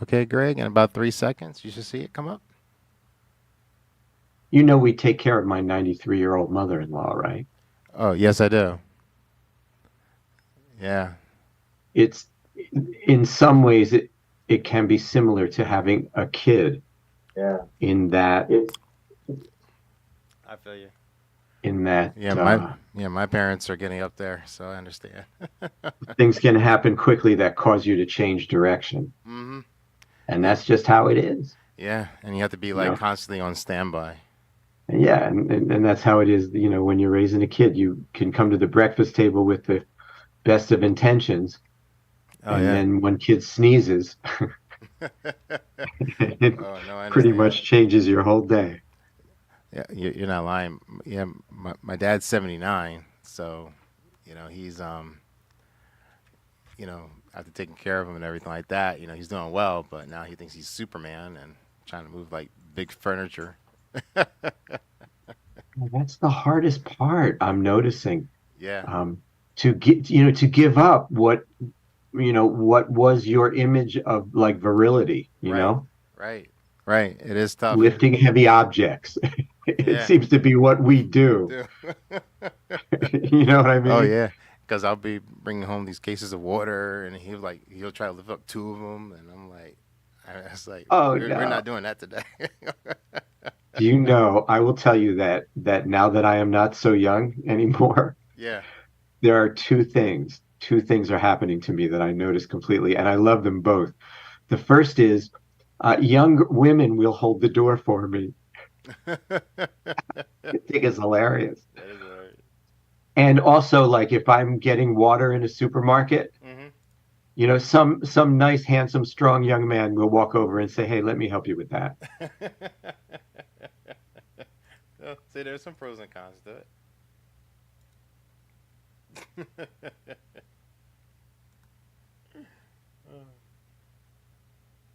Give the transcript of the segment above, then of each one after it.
Okay, Greg, in about 3 seconds, you should see it come up. You know, we take care of my 93-year-old mother-in-law, right? Oh, yes, I do. Yeah, It's in some ways it can be similar to having a kid in that I feel you. in that Yeah, my parents are getting up there, so I understand. things can happen quickly that cause you to change direction. Hmm. And Yeah, that's just how it is, yeah, and you have to be you like know. constantly on standby. And yeah, and that's how it is, when you're raising a kid, you can come to the breakfast table with the best of intentions, Oh and yeah. then when kid sneezes, it Oh no, I pretty understand. much changes your whole day. Yeah, you're not lying. Yeah, my dad's 79, so he's after taking care of him and everything like that, he's doing well, but now he thinks he's Superman and trying to move like big furniture. Well, that's the hardest part I'm noticing. Yeah, Um, to give up what was your image of like virility, right, right, right. It is tough. lifting heavy objects. It Yeah. seems to be what we do. Do. You know what I Oh mean? yeah, because I'll be bringing home these cases of water, and he'll try to lift up two of them, and I'm like, it's like Oh we're no. not doing that today. Do you know, I will tell you that now that I am not so young anymore, Yeah. there are two things. Two things are happening to me that I notice completely, and I love them both. The first is young women will hold the door for me. I think it's hilarious. That is right. And also, like if I'm getting water in a supermarket, Hmm. some nice, handsome, strong young man will walk over and say, "Hey, let me help you with that." Well, see, there's some pros and cons to it.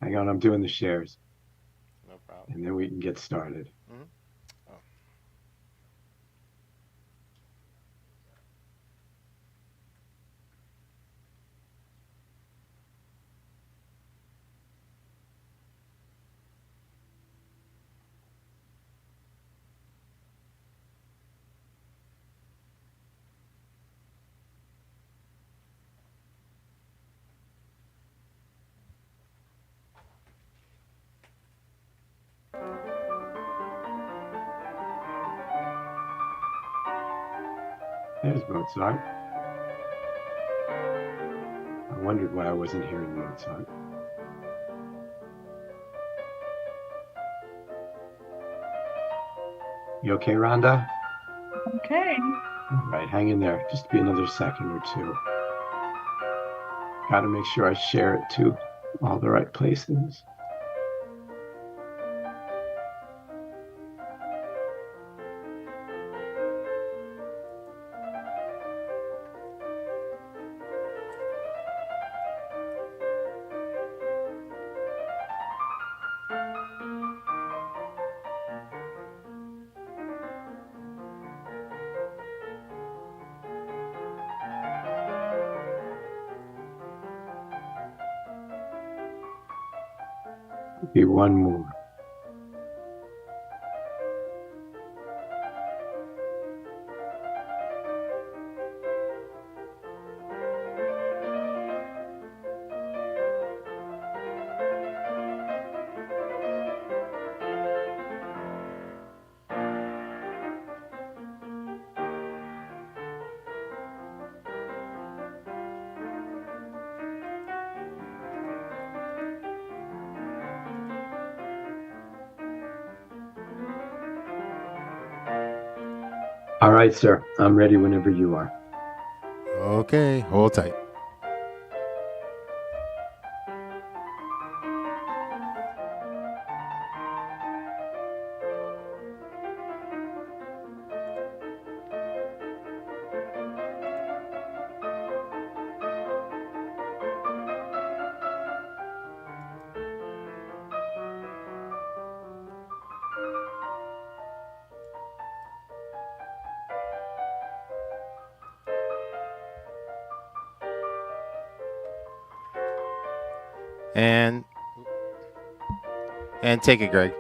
Hang on, I'm doing the shares, No problem. and then we can get started. Hmm. Oh. There's Mozart. I wondered why I wasn't hearing Mozart. You okay, Rhonda? Okay. All right, hang in there. Just be another second or two. Got to make sure I share it to all the right places. Be one more. All right, sir. I'm ready whenever you are. Okay, hold tight. And And take it, Greg.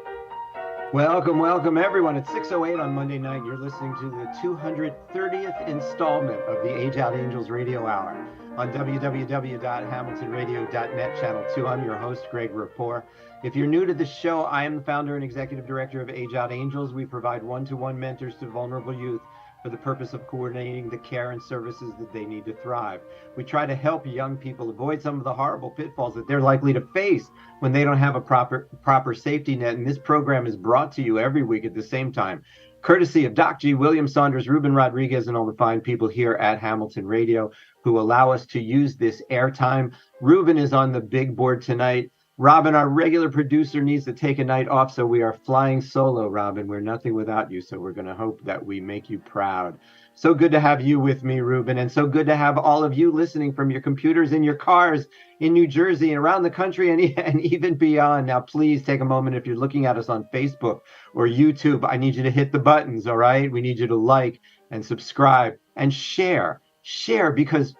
Welcome, everyone. It's 6:08 on Monday night. You're listening to the 230th installment of the Age Out Angels Radio Hour on www.hamiltonradio.net, Channel 2. I'm your host, Greg Rapport. If you're new to the show, I am the founder and executive director of Age Out Angels. We provide one-to-one mentors to vulnerable youth for the purpose of coordinating the care and services that they need to thrive. We try to help young people avoid some of the horrible pitfalls that they're likely to face when they don't have a proper safety net. And this program is brought to you every week at the same time, courtesy of Doc G, William Saunders, Ruben Rodriguez, and all the fine people here at Hamilton Radio who allow us to use this airtime. Ruben is on the big board tonight. Robin, our regular producer, needs to take a night off, so we are flying solo, Robin. We're nothing without you, so we're going to hope that we make you proud. So good to have you with me, Ruben, and so good to have all of you listening from your computers in your cars in New Jersey and around the country and even beyond. Now, please take a moment if you're looking at us on Facebook or YouTube. I need you to hit the buttons, all right? We need you to like and subscribe and share. Share, because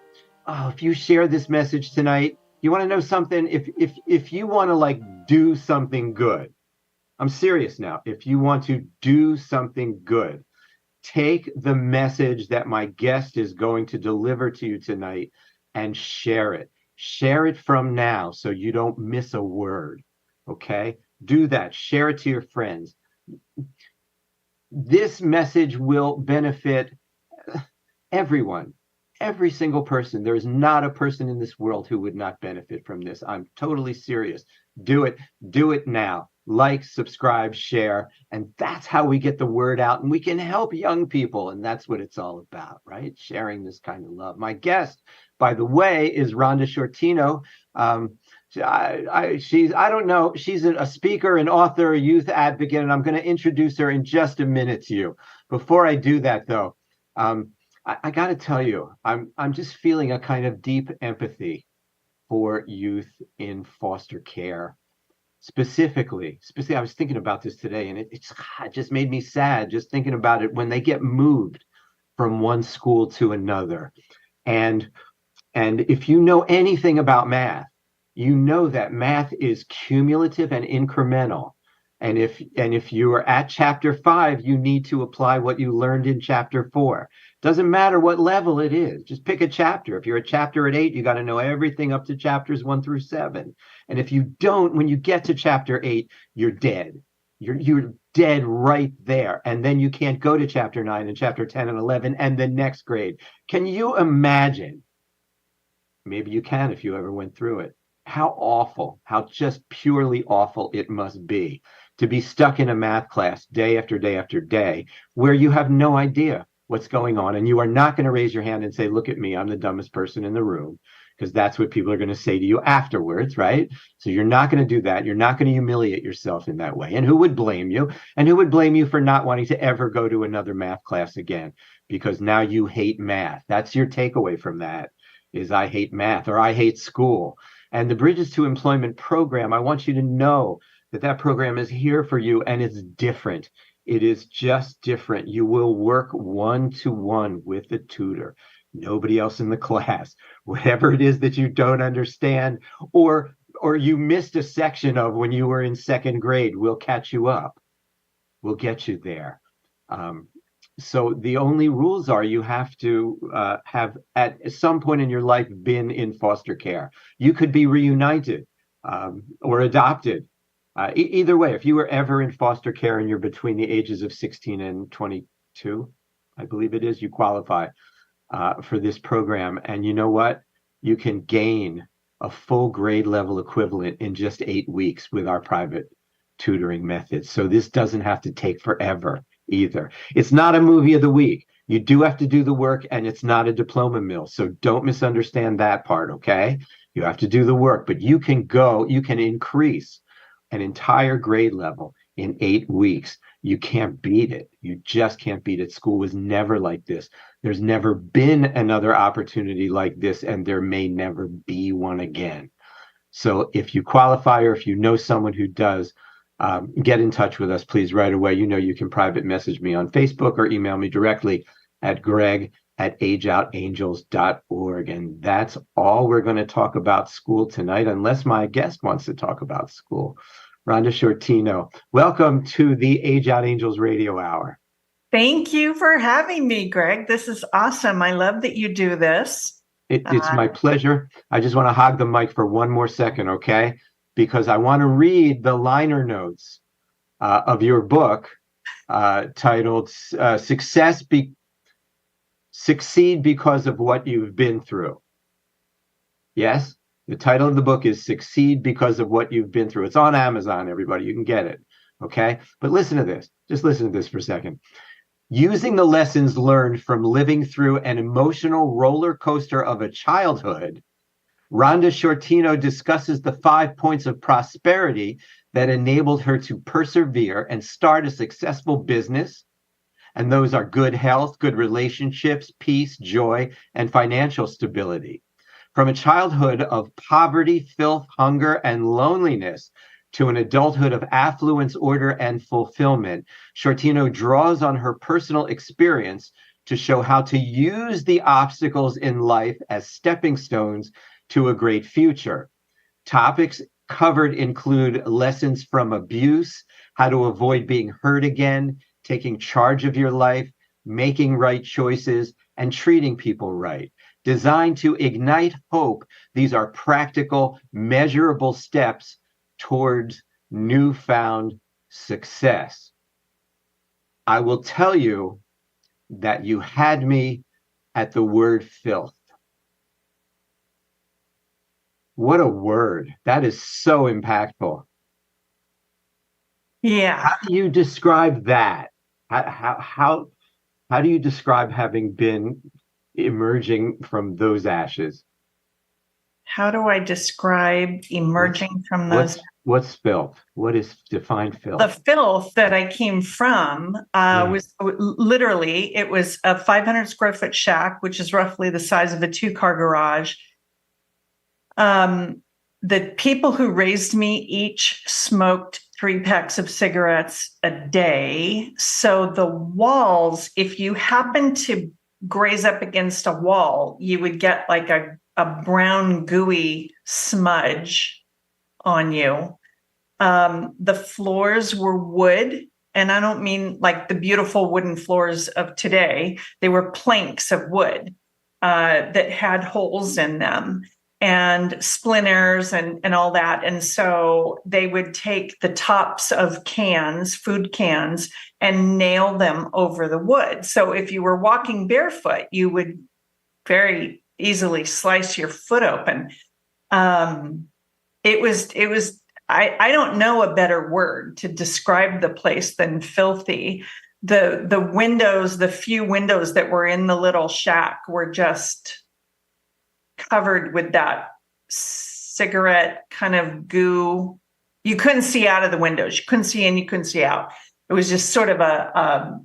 if you share this message tonight, you want to know something? If you want to do something good, I'm serious now. If you want to do something good, take the message that my guest is going to deliver to you tonight and share it. Share it from now so you don't miss a word. Okay? Do that. Share it to your friends. This message will benefit everyone. Every single person. There is not a person in this world who would not benefit from this. I'm totally serious. Do it. Do it now. Like, subscribe, share. And that's how we get the word out and we can help young people. And that's what it's all about, right? Sharing this kind of love. My guest, by the way, is Rhonda Sciortino. I don't know. She's a speaker, an author, a youth advocate, and I'm going to introduce her in just a minute to you. Before I do that, though, I got to tell you, I'm just feeling a kind of deep empathy for youth in foster care. Specifically, I was thinking about this today, and it just made me sad just thinking about it when they get moved from one school to another. And if you know anything about math, you know that math is cumulative and incremental. And if you are at chapter 5, you need to apply what you learned in chapter 4. Doesn't matter what level it is. Just pick a chapter. If you're a chapter at 8, you got to know everything up to chapters 1 through 7. And if you don't, when you get to chapter 8, you're dead. You're dead right there. And then you can't go to chapter 9 and chapter 10 and 11 and the next grade. Can you imagine? Maybe you can if you ever went through it. How awful, how just purely awful it must be to be stuck in a math class day after day after day where you have no idea what's going on. And you are not going to raise your hand and say, look at me, I'm the dumbest person in the room, because that's what people are going to say to you afterwards, right? So you're not going to do that. You're not going to humiliate yourself in that way. And who would blame you? And who would blame you for not wanting to ever go to another math class again? Because now you hate math. That's your takeaway from that, is I hate math or I hate school. And the Bridges to Employment program, I want you to know that program is here for you, and it's different. It is just different. You will work one-to-one with a tutor, nobody else in the class. Whatever it is that you don't understand or you missed a section of when you were in second grade, we'll catch you up. We'll get you there. So the only rules are you have to have at some point in your life been in foster care. You could be reunited or adopted. Either way, if you were ever in foster care and you're between the ages of 16 and 22, I believe it is, you qualify for this program. And you know what? You can gain a full grade level equivalent in just 8 weeks with our private tutoring methods. So this doesn't have to take forever either. It's not a movie of the week. You do have to do the work, and it's not a diploma mill. So don't misunderstand that part, okay? You have to do the work, but you can increase an entire grade level in 8 weeks. You can't beat it. You just can't beat it. School was never like this. There's never been another opportunity like this, and there may never be one again. So if you qualify or if you know someone who does, get in touch with us, please, right away. You know, you can private message me on Facebook or email me directly at greg@ageoutangels.org. And that's all we're going to talk about school tonight, unless my guest wants to talk about school. Rhonda Sciortino. Welcome to the Age Out Angels Radio Hour. Thank you for having me, Greg. This is awesome. I love that you do this. It's my pleasure. I just want to hog the mic for one more second, okay? Because I want to read the liner notes of your book titled Succeed Because of What You've Been Through. Yes? The title of the book is Succeed Because of What You've Been Through. It's on Amazon, everybody. You can get it, okay? But listen to this. Just listen to this for a second. Using the lessons learned from living through an emotional roller coaster of a childhood, Rhonda Sciortino discusses the 5 points of prosperity that enabled her to persevere and start a successful business. And those are good health, good relationships, peace, joy, and financial stability. From a childhood of poverty, filth, hunger, and loneliness to an adulthood of affluence, order, and fulfillment, Sciortino draws on her personal experience to show how to use the obstacles in life as stepping stones to a great future. Topics covered include lessons from abuse, how to avoid being hurt again, taking charge of your life, making right choices, and treating people right. Designed to ignite hope, these are practical, measurable steps towards newfound success. I will tell you that you had me at the word filth. What a word. That is so impactful. Yeah. How do you describe that? How do you describe having been emerging from those ashes? How do I describe emerging from those? What's filth? What is defined filth? The filth that I came from was literally, it was a 500 square foot shack, which is roughly the size of a 2-car garage. The people who raised me each smoked 3 packs of cigarettes a day. So the walls, if you happen to graze up against a wall, you would get like a brown gooey smudge on you. The floors were wood, and I don't mean like the beautiful wooden floors of today. They were planks of wood that had holes in them and splinters and all that. And so they would take the tops of cans, food cans, and nail them over the wood. So if you were walking barefoot, you would very easily slice your foot open. It was, I don't know a better word to describe the place than filthy. The windows, the few windows that were in the little shack were just covered with that cigarette kind of goo. You couldn't see out of the windows. You couldn't see in, you couldn't see out. It was just sort of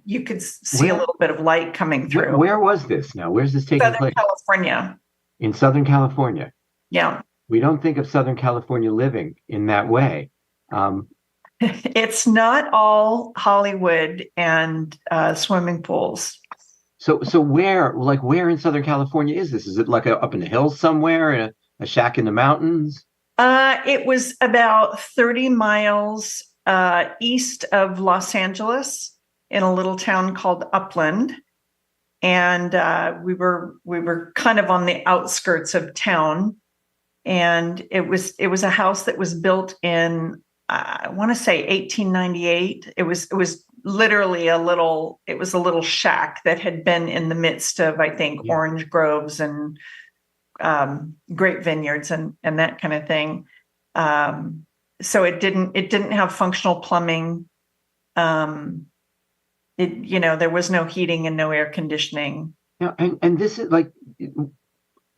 you could see a little bit of light coming through. Where was this now? Where's this taking place? Southern California. In Southern California. Yeah. We don't think of Southern California living in that way. It's not all Hollywood and swimming pools. So where in Southern California is this? Is it like up in the hills somewhere, a shack in the mountains? It was about 30 miles east of Los Angeles in a little town called Upland. And we were kind of on the outskirts of town. And it was a house that was built in, I want to say 1898. It was literally a little shack that had been in the midst of, I think, orange groves and grape vineyards and that kind of thing. So it didn't have functional plumbing. There was no heating and no air conditioning. Yeah, and this is like,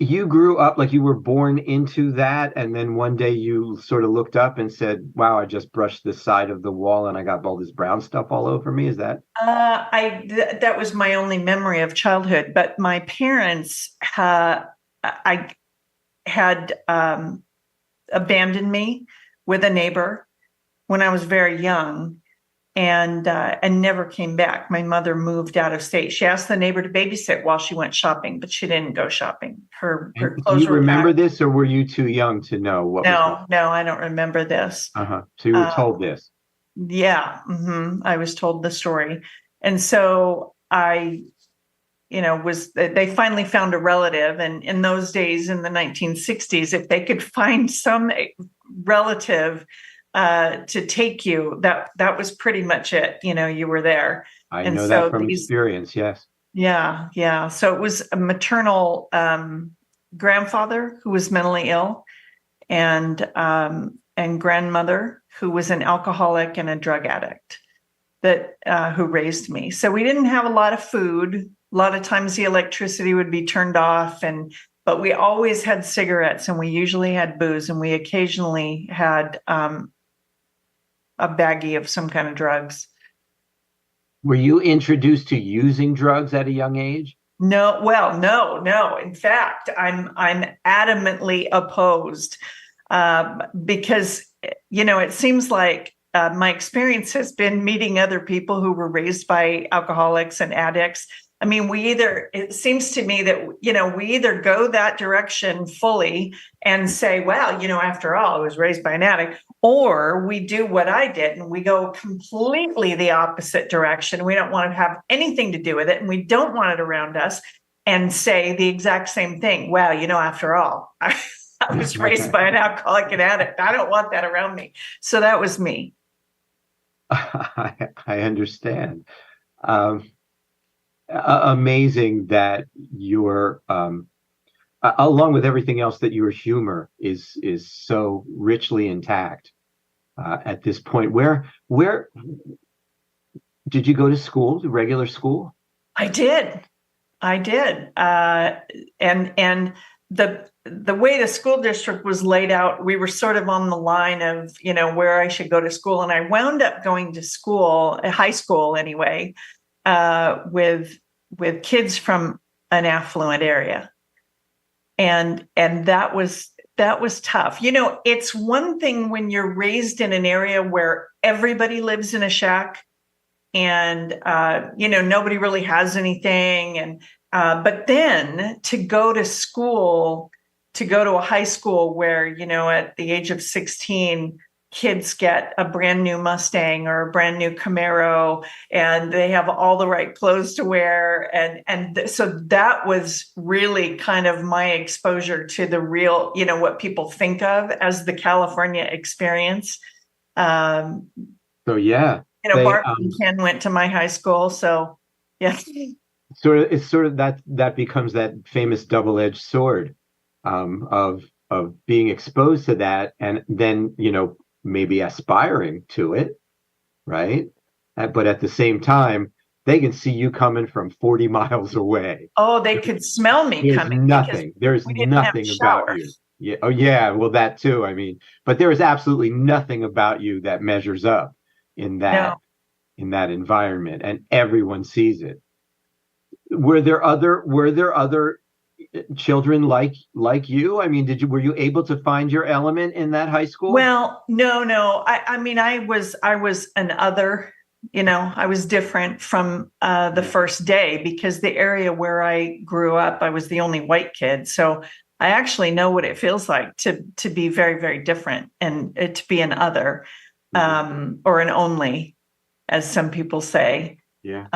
you grew up, like you were born into that, and then one day you sort of looked up and said, wow, I just brushed the side of the wall and I got all this brown stuff all over me. Is that? That was my only memory of childhood, but my parents had abandoned me with a neighbor when I was very young. and never came back. My mother moved out of state. She asked the neighbor to babysit while she went shopping, but she didn't go shopping. Her And do clothes you were remember packed. this, or were you too young to know what was going No, I don't remember this. on? So you were told this. Yeah, I was told the story. And so I, they finally found a relative. And in those days, in the 1960s, if they could find some relative to take you, that was pretty much it. You were there. I And know so that from experience, yes. Yeah. So it was a maternal grandfather who was mentally ill, and grandmother who was an alcoholic and a drug addict that who raised me. So we didn't have a lot of food. A lot of times the electricity would be turned off, but we always had cigarettes, and we usually had booze, and we occasionally had a baggie of some kind of drugs. Were you introduced to using drugs at a young age? No, well, no. In fact, I'm adamantly opposed because it seems like my experience has been meeting other people who were raised by alcoholics and addicts. I mean, it seems to me that, we either go that direction fully and say, well, after all, I was raised by an addict, or we do what I did and we go completely the opposite direction. We don't want to have anything to do with it, and we don't want it around us, and say the exact same thing. Well, after all, I was raised by an alcoholic and addict. I don't want that around me. So that was me. I understand. Amazing that your along with everything else, that your humor is so richly intact at this point. Where did you go to school, to regular school? I did. And the way the school district was laid out, we were sort of on the line of, where I should go to school. And I wound up going to school, high school anyway, with kids from an affluent area. And that was tough. It's one thing when you're raised in an area where everybody lives in a shack and, nobody really has anything. And, but then to go to school, to go to a high school where, at the age of 16, kids get a brand new Mustang or a brand new Camaro, and they have all the right clothes to wear. So that was really kind of my exposure to the real, what people think of as the California experience. So, yeah. Bart and Ken went to my high school. So, yeah. It's sort of that becomes that famous double-edged sword of being exposed to that, and then, maybe aspiring to it, right? But at the same time, they can see you coming from 40 miles away. Oh, they could smell me coming. There's nothing about you. Yeah. Oh, yeah. Well, that too. I mean, but there is absolutely nothing about you that measures up in that environment, and everyone sees it. Were there other children like you? I mean, were you able to find your element in that high school? Well, no. I mean, I was an other. I was different from the first day, because the area where I grew up, I was the only white kid. So I actually know what it feels like to be very, very different, and to be an other, or an only, as some people say. Yeah.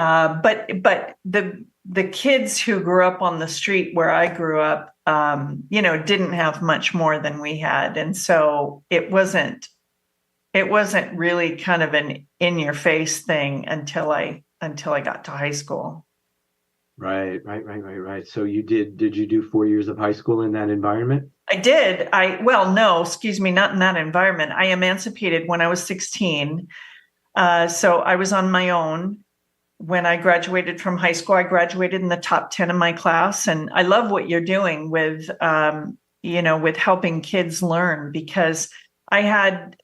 But the kids who grew up on the street where I grew up, didn't have much more than we had, and so it wasn't really kind of an in-your-face thing until I got to high school. Right. So did you do 4 years of high school in that environment? I did. Not in that environment. I emancipated when I was 16. So I was on my own. When I graduated from high school, I graduated in the top 10 of my class. And I love what you're doing with, with helping kids learn, because I had,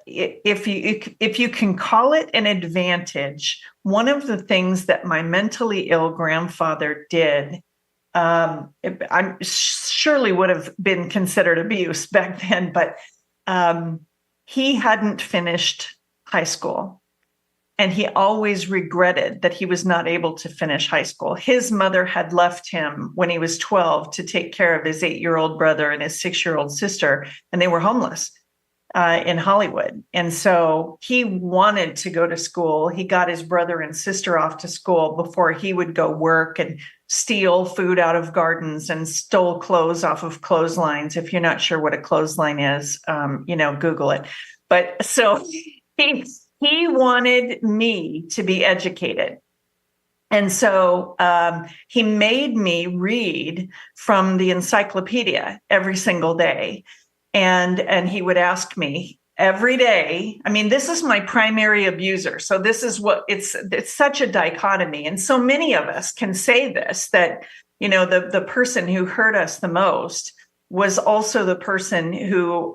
if you can call it an advantage, one of the things that my mentally ill grandfather did, I surely would have been considered abuse back then, but he hadn't finished high school. And he always regretted that he was not able to finish high school. His mother had left him when he was 12 to take care of his 8-year-old brother and his 6-year-old sister, and they were homeless in Hollywood. And so he wanted to go to school. He got his brother and sister off to school before he would go work and steal food out of gardens and stole clothes off of clotheslines. If you're not sure what a clothesline is, Google it. But so he wanted me to be educated. And so he made me read from the encyclopedia every single day. And he would ask me every day. I mean, this is my primary abuser. So this is what it's such a dichotomy. And so many of us can say this, that, the person who hurt us the most was also the person who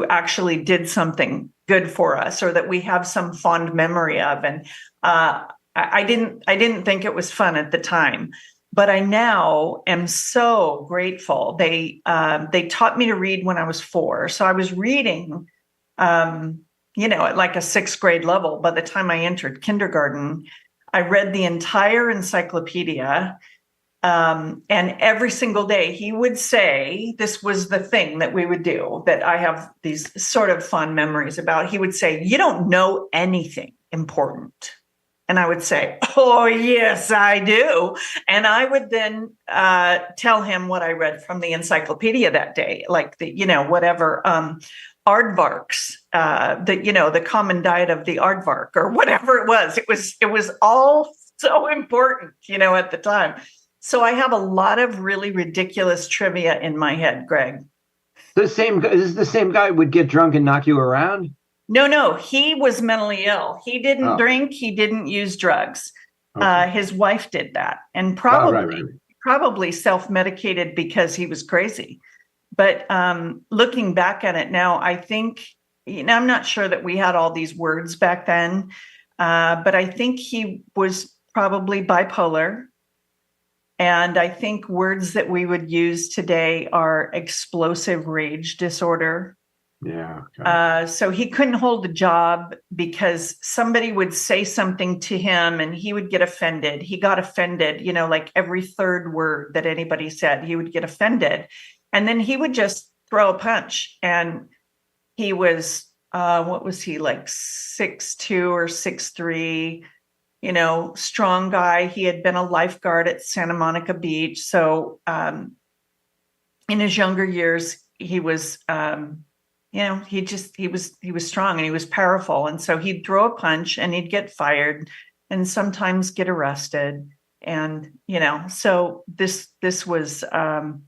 actually did something good for us, or that we have some fond memory of. And I didn't think it was fun at the time, but I now am so grateful. They taught me to read when I was 4. So I was reading, at like a 6th grade level. By the time I entered kindergarten, I read the entire encyclopedia. And every single day he would say, this was the thing that we would do, that I have these sort of fond memories about. He would say, "You don't know anything important." And I would say, "Oh, yes, I do." And I would then tell him what I read from the encyclopedia that day, like whatever aardvarks, the common diet of the aardvark, or whatever it was. It was all so important, at the time. So I have a lot of really ridiculous trivia in my head, Greg. This is the same guy who would get drunk and knock you around? No, he was mentally ill. He didn't drink. He didn't use drugs. Okay. His wife did that, and probably self-medicated because he was crazy. But looking back at it now, I think, I'm not sure that we had all these words back then, but I think he was probably bipolar. And I think words that we would use today are explosive rage disorder. Yeah. Okay. So he couldn't hold a job because somebody would say something to him and he would get offended. He got offended, like every third word that anybody said, he would get offended. And then he would just throw a punch. And he was, what was he, like 6'2" or 6'3", strong guy. He had been a lifeguard at Santa Monica Beach. So in his younger years, he was, he was strong and he was powerful. And so he'd throw a punch and he'd get fired and sometimes get arrested. And, so this was a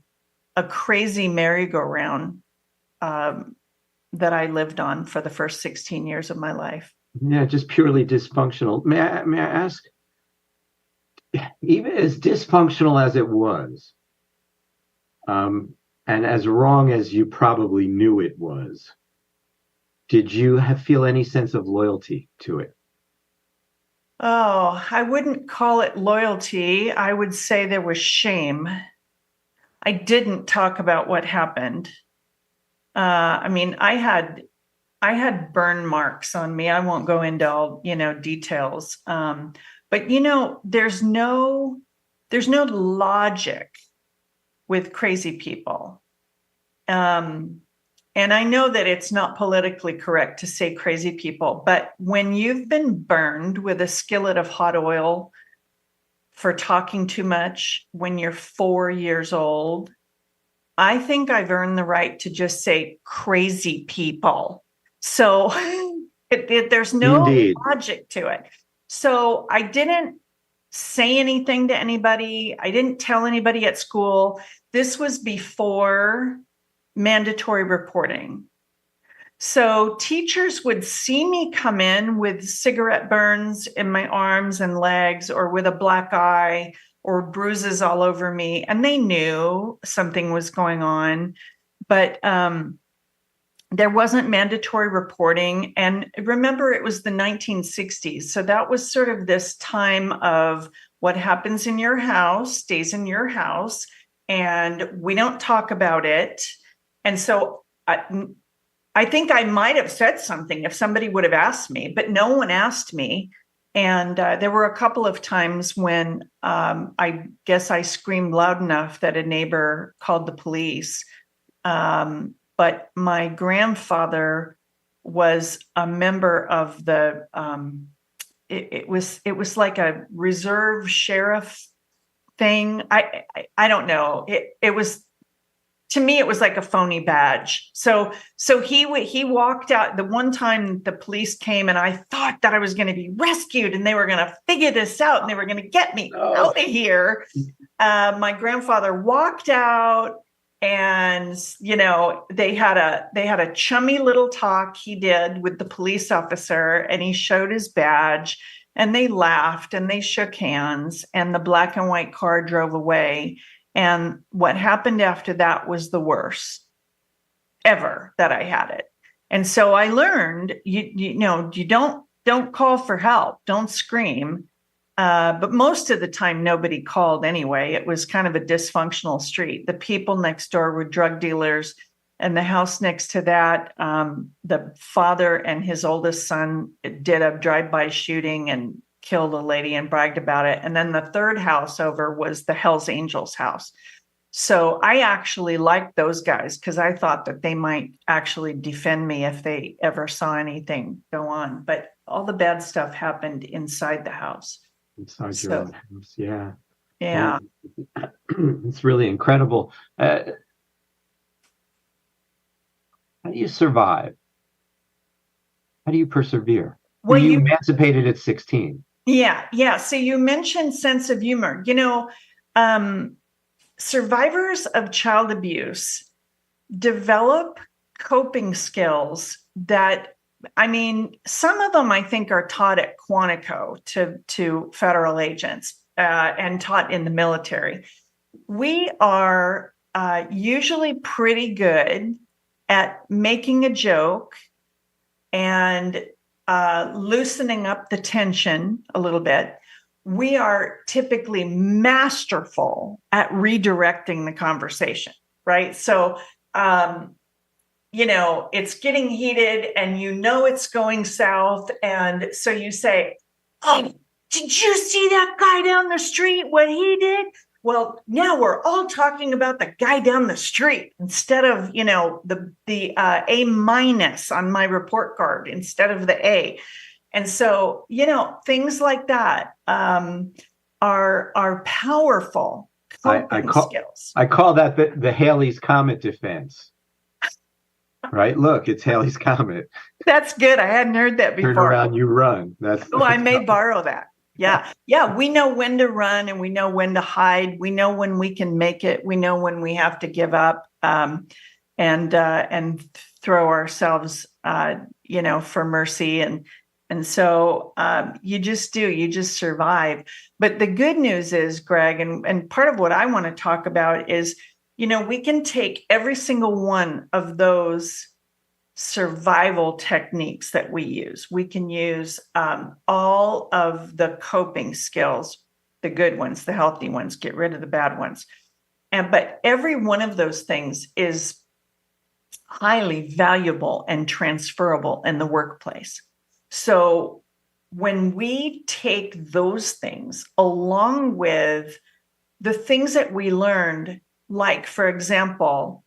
crazy merry-go-round that I lived on for the first 16 years of my life. Yeah, just purely dysfunctional. May I ask, even as dysfunctional as it was, and as wrong as you probably knew it was, did you feel any sense of loyalty to it? Oh, I wouldn't call it loyalty. I would say there was shame. I didn't talk about what happened. I had burn marks on me. I won't go into all, details. But there's no logic with crazy people. And I know that it's not politically correct to say crazy people, but when you've been burned with a skillet of hot oil for talking too much when you're 4 years old, I think I've earned the right to just say crazy people. So there's no logic to it. So I didn't say anything to anybody. I didn't tell anybody at school. This was before mandatory reporting. So teachers would see me come in with cigarette burns in my arms and legs, or with a black eye, or bruises all over me, and they knew something was going on. But there wasn't mandatory reporting. And remember, it was the 1960s. So that was sort of this time of what happens in your house stays in your house, and we don't talk about it. And so I think I might have said something if somebody would have asked me, but no one asked me. And there were a couple of times when I guess I screamed loud enough that a neighbor called the police. But my grandfather was a member of the, it was like a reserve sheriff thing. I don't know. It was, to me, it was like a phony badge. So he walked out the one time the police came, and I thought that I was going to be rescued and they were going to figure this out and they were going to get me out of here. My grandfather walked out, and they had a chummy little talk he did with the police officer, and he showed his badge, and they laughed and they shook hands, and the black and white car drove away. And what happened after that was the worst ever that I had it. And so I learned, you don't call for help, don't scream. But most of the time, nobody called anyway. It was kind of a dysfunctional street. The people next door were drug dealers, and the house next to that, the father and his oldest son did a drive-by shooting and killed a lady and bragged about it. And then the third house over was the Hells Angels house. So I actually liked those guys because I thought that they might actually defend me if they ever saw anything go on. But all the bad stuff happened inside the house. Inside your own house, yeah. Yeah. It's really incredible. How do you survive? How do you persevere? Well, you emancipated at 16. Yeah. So you mentioned sense of humor. Survivors of child abuse develop coping skills that, some of them I think are taught at Quantico to federal agents and taught in the military. We are usually pretty good at making a joke and loosening up the tension a little bit. We are typically masterful at redirecting the conversation, right? So, it's getting heated and it's going south. And so you say, "Oh, did you see that guy down the street, what he did?" Well, now we're all talking about the guy down the street instead of, the A- on my report card instead of the A. And so, things like that are powerful coping skills. I call that the Halley's Comet defense. Right? Look, it's Halley's Comet. That's good. I hadn't heard that before. Turn around, you run. I may borrow that. Yeah. We know when to run and we know when to hide. We know when we can make it. We know when we have to give up and throw ourselves, for mercy. And so you just survive. But the good news is, Greg, and part of what I want to talk about is, we can take every single one of those survival techniques that we use. We can use all of the coping skills, the good ones, the healthy ones, get rid of the bad ones. But every one of those things is highly valuable and transferable in the workplace. So when we take those things along with the things that we learned, like, for example,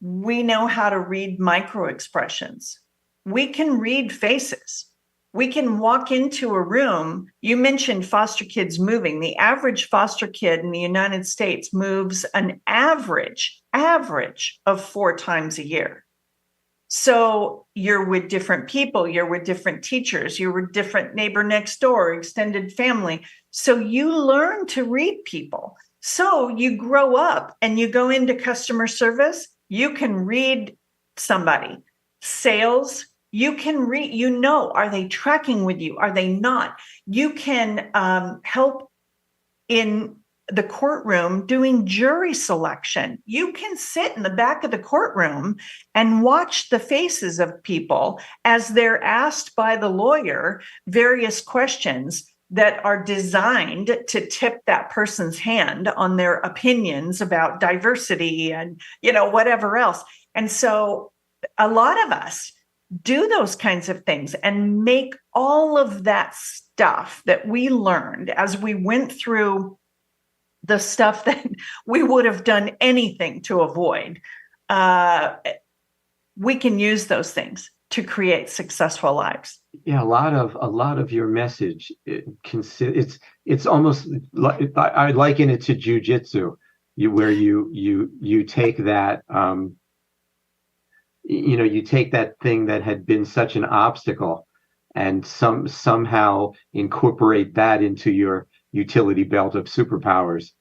we know how to read micro expressions. We can read faces. We can walk into a room. You mentioned foster kids moving. The average foster kid in the United States moves an average of 4 times a year. So you're with different people, you're with different teachers, you're with different neighbor next door, extended family. So you learn to read people. So you grow up and you go into customer service, you can read somebody. Sales, you can read, are they tracking with you? Are they not? You can help in the courtroom doing jury selection. You can sit in the back of the courtroom and watch the faces of people as they're asked by the lawyer various questions that are designed to tip that person's hand on their opinions about diversity and, whatever else. And so a lot of us do those kinds of things and make all of that stuff that we learned as we went through the stuff that we would have done anything to avoid. We can use those things to create successful lives. Yeah, a lot of your message, it's almost like, I liken it to jujitsu, where you take that, you take that thing that had been such an obstacle and somehow incorporate that into your utility belt of superpowers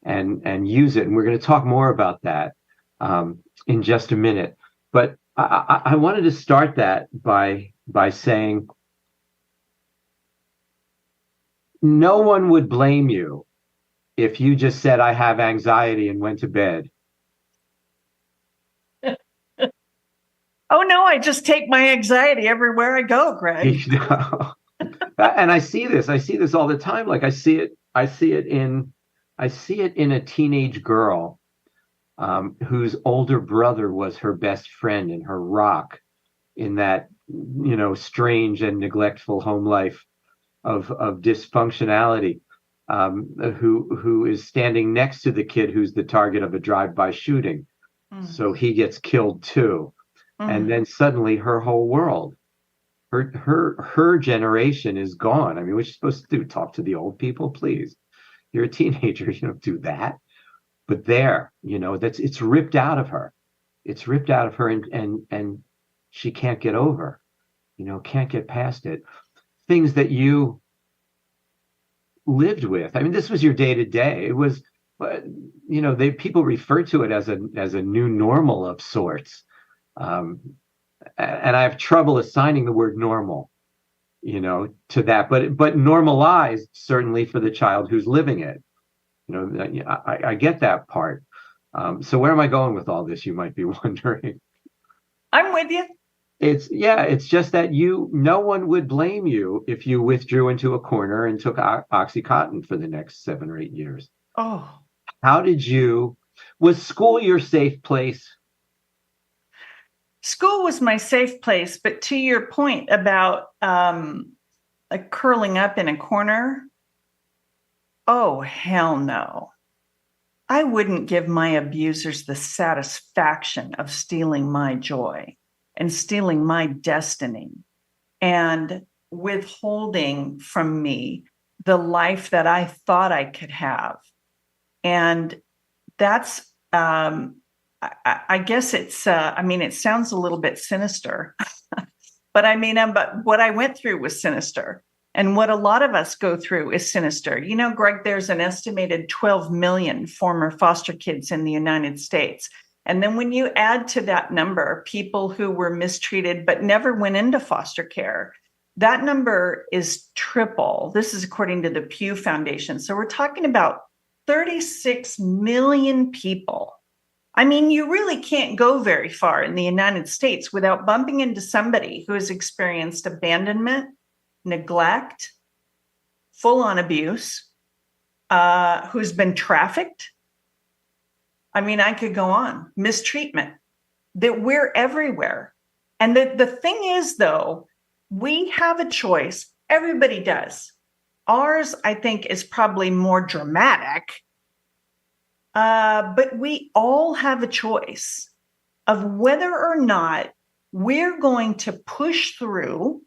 and use it. And we're going to talk more about that in just a minute. But I wanted to start that by saying no one would blame you if you just said, I have anxiety, and went to bed. Oh, no, I just take my anxiety everywhere I go, Greg. And I see this all the time. Like I see it in a teenage girl whose older brother was her best friend and her rock in that, strange and neglectful home life of dysfunctionality, who is standing next to the kid who's the target of a drive-by shooting. So he gets killed too. And then suddenly her whole world, her generation is gone. I mean, what's she supposed to do? Talk to the old people, please? You're a teenager, you don't do that. But it's ripped out of her. It's ripped out of her, and she can't get over, can't get past it. Things that you lived with. I mean, this was your day to day. It was, people refer to it as a new normal of sorts. And I have trouble assigning the word normal, to that, but normalized certainly for the child who's living it. I get that part. So where am I going with all this? You might be wondering. I'm with you. It's just that no one would blame you if you withdrew into a corner and took Oxycontin for the next 7 or 8 years. Oh, was school your safe place? School was my safe place, but to your point about curling up in a corner, oh, hell no. I wouldn't give my abusers the satisfaction of stealing my joy and stealing my destiny and withholding from me the life that I thought I could have. And that's, I guess it's, it sounds a little bit sinister, but what I went through was sinister. And what a lot of us go through is sinister. Greg, there's an estimated 12 million former foster kids in the United States. And then when you add to that number people who were mistreated but never went into foster care, that number is triple. This is according to the Pew Foundation. So we're talking about 36 million people. I mean, you really can't go very far in the United States without bumping into somebody who has experienced abandonment, neglect, full-on abuse, who's been trafficked. I mean, I could go on. Mistreatment. That we're everywhere. And the thing is, though, we have a choice. Everybody does. Ours, I think, is probably more dramatic. But we all have a choice of whether or not we're going to push through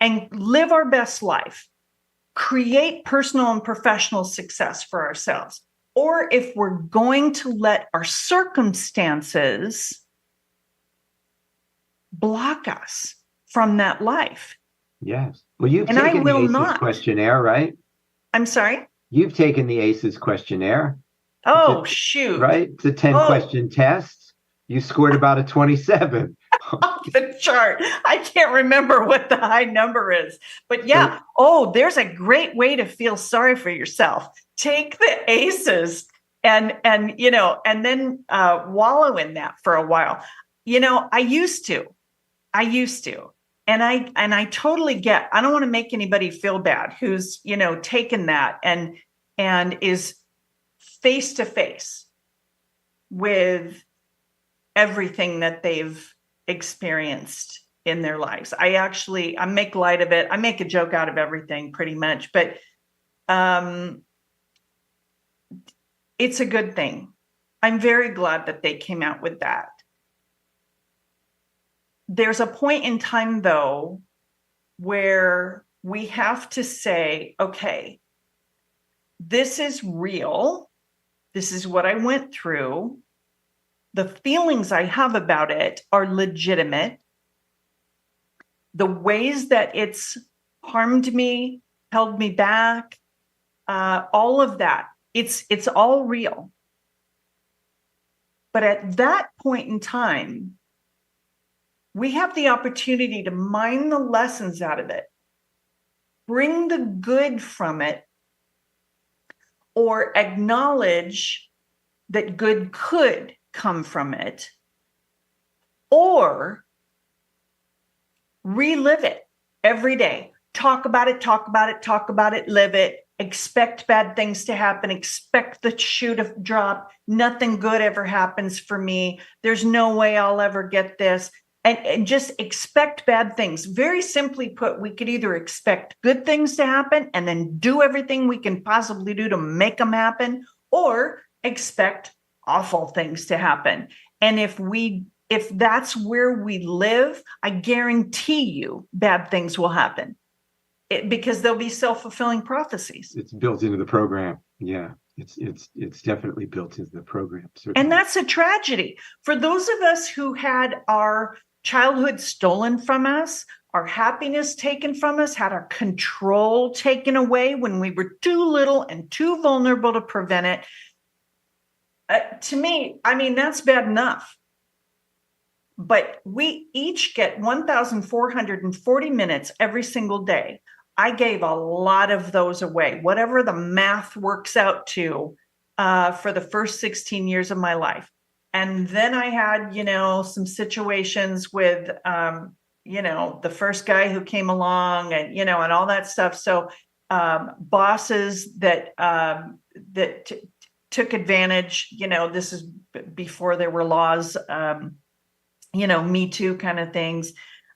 and live our best life, create personal and professional success for ourselves, or if we're going to let our circumstances block us from that life. Yes. Well, you've taken the ACEs questionnaire, right? I'm sorry? You've taken the ACEs questionnaire. Oh, shoot. Right? It's a 10-question test. You scored about a 27. Off the chart. I can't remember what the high number is. But yeah, there's a great way to feel sorry for yourself. Take the ACEs and then wallow in that for a while. I used to. And I totally get, I don't want to make anybody feel bad who's, taken that and is face to face with everything that they've experienced in their lives. I make light of it. I make a joke out of everything pretty much, but it's a good thing. I'm very glad that they came out with that. There's a point in time, though, where we have to say, okay, this is real. This is what I went through. The feelings I have about it are legitimate. The ways that it's harmed me, held me back, all of that, it's all real. But at that point in time, we have the opportunity to mine the lessons out of it, bring the good from it, or acknowledge that good could come from it, or relive it every day. Talk about it, talk about it, talk about it, live it. Expect bad things to happen. Expect the shoe to drop. Nothing good ever happens for me. There's no way I'll ever get this. And just expect bad things. Very simply put, we could either expect good things to happen and then do everything we can possibly do to make them happen, or expect awful things to happen. And if that's where we live, I guarantee you bad things will happen. Because they'll be self-fulfilling prophecies. It's built into the program. Yeah, it's definitely built into the program. Certainly. And that's a tragedy. For those of us who had our childhood stolen from us, our happiness taken from us, had our control taken away when we were too little and too vulnerable to prevent it. To me, I mean, that's bad enough. But we each get 1,440 minutes every single day. I gave a lot of those away, whatever the math works out to, for the first 16 years of my life. And then I had, some situations with, the first guy who came along and, and all that stuff. So bosses that took advantage, this is before there were laws, Me Too kind of things.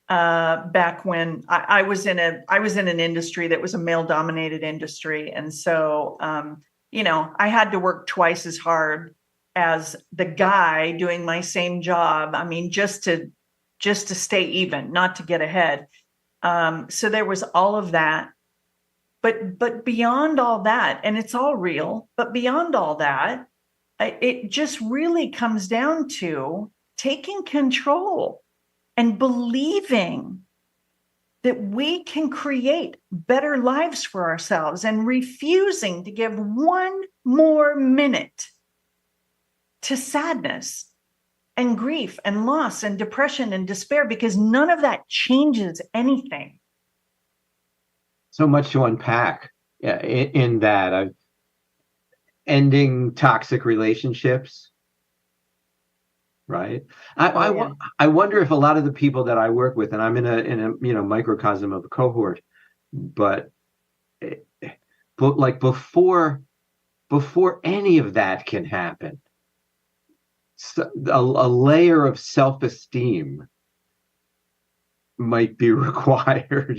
Back when I was in an industry that was a male dominated industry. And so, I had to work twice as hard as the guy doing my same job. I mean, just to stay even, not to get ahead. So there was all of that, but beyond all that, and it's all real, but beyond all that, it just really comes down to taking control and believing that we can create better lives for ourselves, and refusing to give one more minute to sadness and grief and loss and depression and despair, because none of that changes anything. So much to unpack in that. Ending toxic relationships. Right. I wonder if a lot of the people that I work with, and I'm in a microcosm of a cohort, but like before any of that can happen, a layer of self-esteem might be required.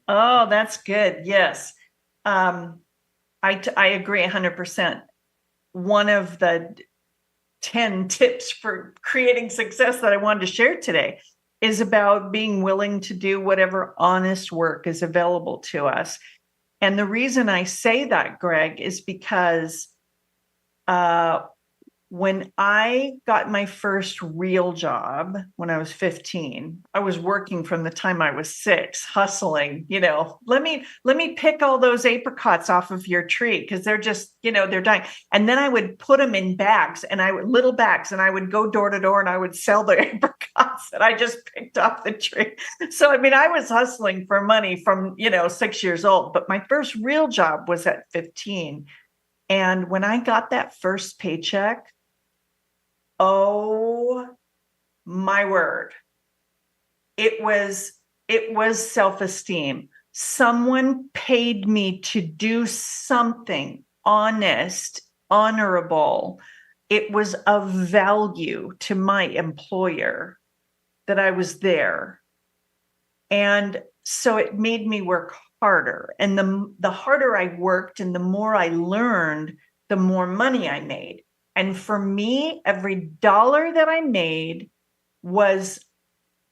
Oh, that's good. Yes. I agree 100%. One of the 10 tips for creating success that I wanted to share today is about being willing to do whatever honest work is available to us. And the reason I say that, Greg, is because when I got my first real job when I was 15, I was working from the time I was 6, hustling, let me pick all those apricots off of your tree because they're just, they're dying. And then I would put them in bags, and little bags, and I would go door to door and I would sell the apricots that I just picked off the tree. So, I was hustling for money from, 6 years old, but my first real job was at 15. And when I got that first paycheck, oh my word, it was self-esteem. Someone paid me to do something honest, honorable. It was of value to my employer. that I was there. And so it made me work harder. And the harder I worked and the more I learned, the more money I made. And for me, every dollar that I made was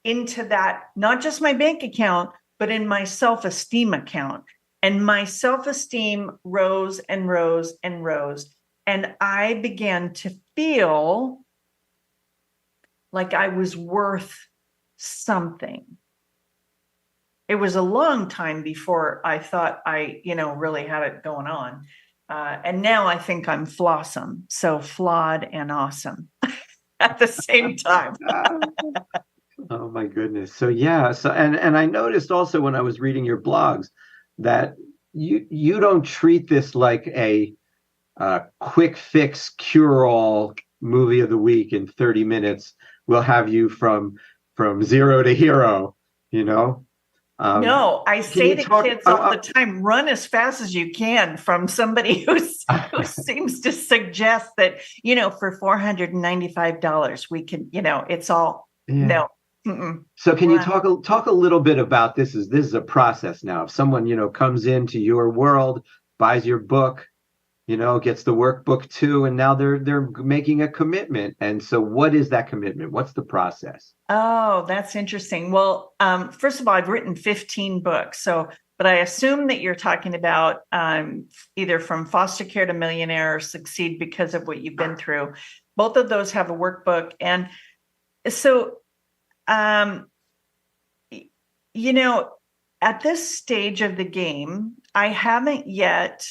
into that, not just my bank account, but in my self-esteem account. And my self-esteem rose and rose and rose. And I began to feel like I was worth something. It was a long time before I thought I, really had it going on. And now I think I'm flawsome. So flawed and awesome at the same time. Oh my goodness. So yeah, and I noticed also when I was reading your blogs that you don't treat this like a quick fix cure-all movie of the week in 30 minutes. We'll have you from zero to hero, No, I Can say you to talk? kids all the time, run as fast as you can from somebody who seems to suggest that, for $495, we can, it's all, Yeah. no. Mm-mm. So can you Run. talk a little bit about this? This is a process now. If someone, comes into your world, buys your book, gets the workbook too, and now they're making a commitment. And so what is that commitment? What's the process? Oh, that's interesting. Well, first of all, I've written 15 books. But I assume that you're talking about either From Foster Care to Millionaire or Succeed Because of What You've Been Through. Both of those have a workbook. And so, at this stage of the game, I haven't yet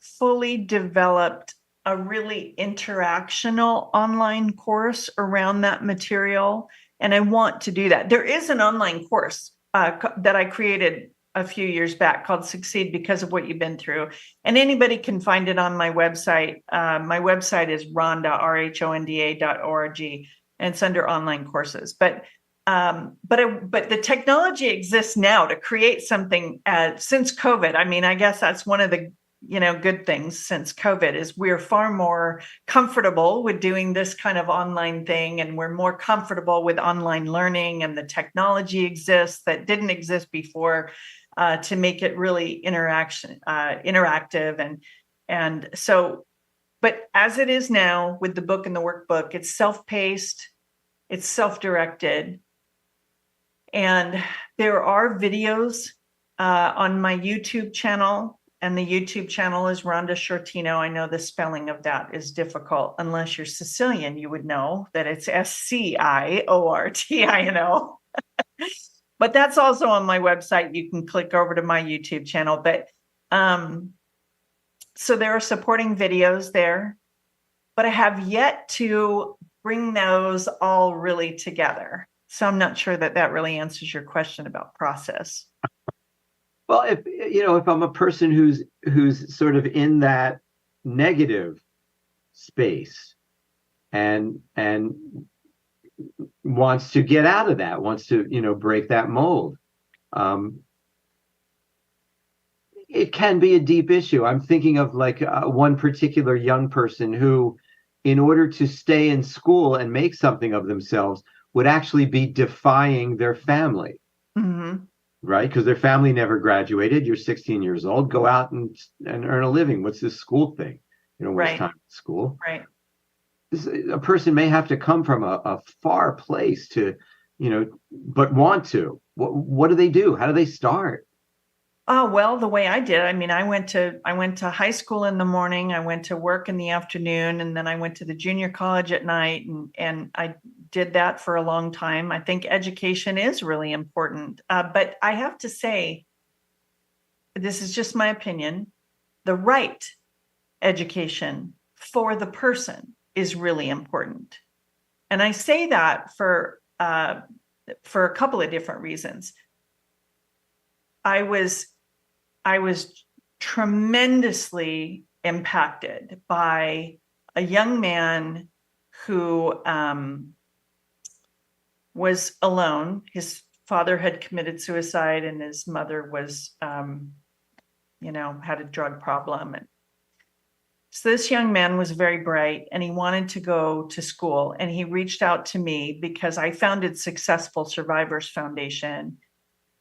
fully developed a really interactional online course around that material. And I want to do that. There is an online course that I created a few years back called Succeed Because of What You've Been Through. And anybody can find it on my website. My website is Rhonda, RHONDA.org, and it's under online courses. But the technology exists now to create something since COVID. I mean, I guess that's one of the good things since COVID is we're far more comfortable with doing this kind of online thing, and we're more comfortable with online learning, and the technology exists that didn't exist before to make it really interactive. And so, but as it is now with the book and the workbook, it's self-paced, it's self-directed. And there are videos on my YouTube channel, and the YouTube channel is Rhonda Sciortino. I know the spelling of that is difficult. Unless you're Sicilian, you would know that it's Sciortino. But that's also on my website. You can click over to my YouTube channel. But so there are supporting videos there, but I have yet to bring those all really together. So I'm not sure that really answers your question about process. Well, if I'm a person who's sort of in that negative space and wants to get out of that, wants to break that mold, it can be a deep issue. I'm thinking of like one particular young person who, in order to stay in school and make something of themselves, would actually be defying their family. Mm-hmm. Right? Because their family never graduated. You're 16 years old. Go out and earn a living. What's this school thing? You don't waste time at school. Right. A person may have to come from a far place to, but want to. What do they do? How do they start? Oh, well, the way I did, I mean, I went to high school in the morning, I went to work in the afternoon, and then I went to the junior college at night, and I did that for a long time. I think education is really important. But I have to say, this is just my opinion, the right education for the person is really important. And I say that for a couple of different reasons. I was tremendously impacted by a young man who was alone. His father had committed suicide, and his mother was, had a drug problem. So this young man was very bright and he wanted to go to school, and he reached out to me because I founded Successful Survivors Foundation.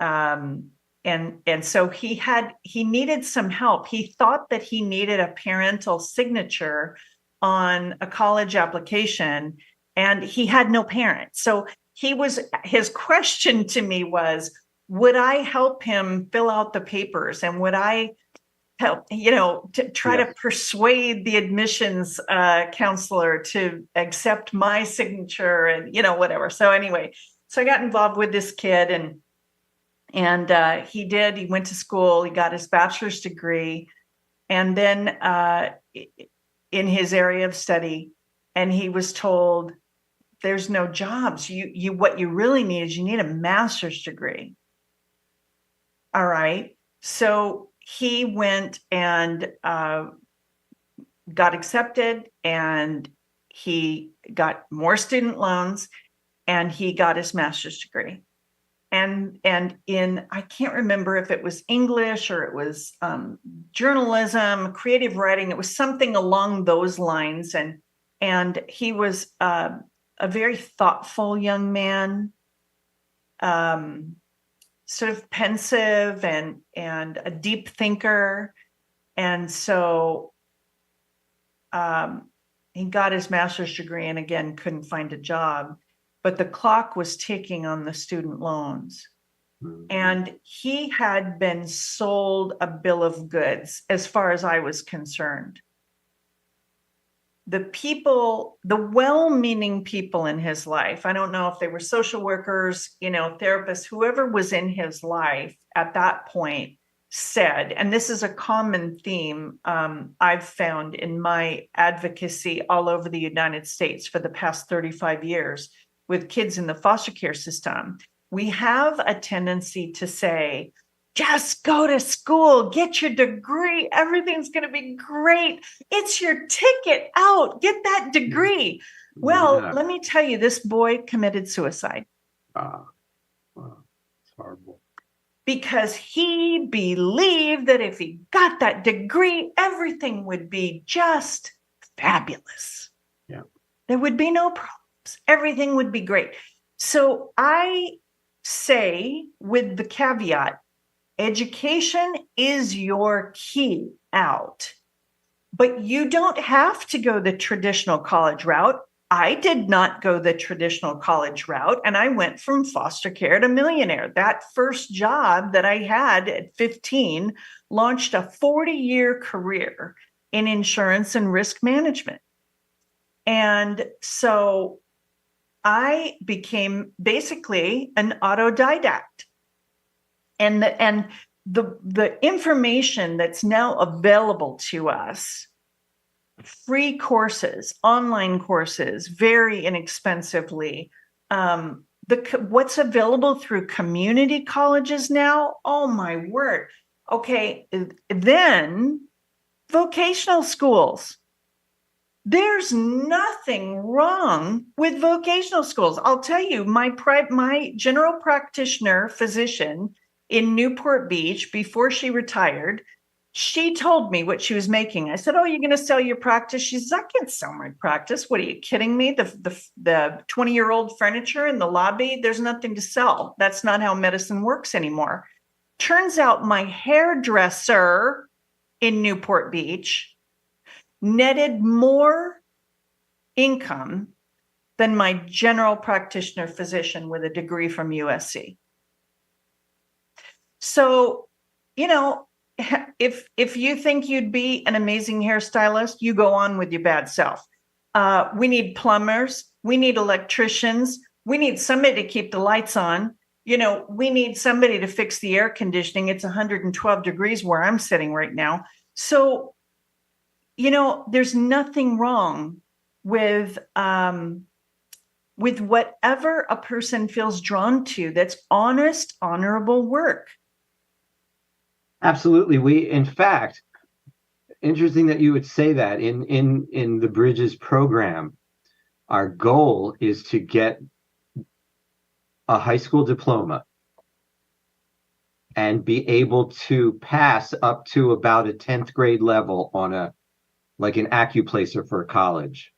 And so he needed some help. He thought that he needed a parental signature on a college application, and he had no parents. So his question to me was, would I help him fill out the papers, and would I help, to try to persuade the admissions counselor to accept my signature and, whatever. So anyway, so I got involved with this kid, and he went to school, he got his bachelor's degree, and then in his area of study, and he was told, there's no jobs. What you really need is you need a master's degree. All right. So he went and got accepted, and he got more student loans, and he got his master's degree. And in, I can't remember if it was English or it was journalism, creative writing. It was something along those lines. And he was a very thoughtful young man, sort of pensive and a deep thinker. And so he got his master's degree and again, couldn't find a job, but the clock was ticking on the student loans. Mm-hmm. And he had been sold a bill of goods as far as I was concerned. The people, the well-meaning people in his life, I don't know if they were social workers, therapists, whoever was in his life at that point said, and this is a common theme I've found in my advocacy all over the United States for the past 35 years with kids in the foster care system, we have a tendency to say, just go to school, get your degree, everything's going to be great. It's your ticket out, get that degree. Well, let me tell you, this boy committed suicide. Wow, it's horrible. Because he believed that if he got that degree, everything would be just fabulous. Yeah. There would be no problems. Everything would be great. So I say, with the caveat, education is your key out, but you don't have to go the traditional college route. I did not go the traditional college route, and I went from foster care to millionaire. That first job that I had at 15 launched a 40-year career in insurance and risk management. And so I became basically an autodidact. And the information that's now available to us, free courses, online courses, very inexpensively, what's available through community colleges now, oh my word. Okay, then vocational schools. There's nothing wrong with vocational schools. I'll tell you, my general practitioner physician in Newport Beach, before she retired, she told me what she was making. I said, "Oh, you're going to sell your practice?" She says, "I can't sell my practice. What are you kidding me? The 20-year-old furniture in the lobby, there's nothing to sell. That's not how medicine works anymore." Turns out my hairdresser in Newport Beach netted more income than my general practitioner physician with a degree from USC. So, if you think you'd be an amazing hairstylist, you go on with your bad self. We need plumbers. We need electricians. We need somebody to keep the lights on. We need somebody to fix the air conditioning. It's 112 degrees where I'm sitting right now. So, there's nothing wrong with whatever a person feels drawn to that's honest, honorable work. Absolutely. In fact, interesting that you would say that in the Bridges program, our goal is to get a high school diploma and be able to pass up to about a 10th grade level on a like an acuplacer for college,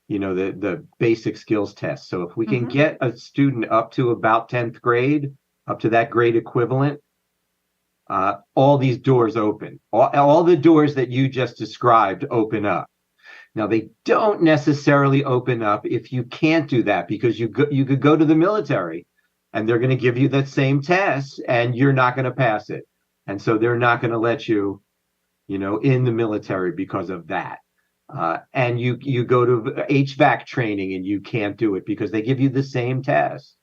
the basic skills test. So if we can get a student up to about 10th grade, up to that grade equivalent, all these doors open. All the doors that you just described open up. Now, they don't necessarily open up if you can't do that, because you could go to the military and they're going to give you that same test and you're not going to pass it. And so they're not going to let you, in the military because of that. And you go to HVAC training and you can't do it because they give you the same test.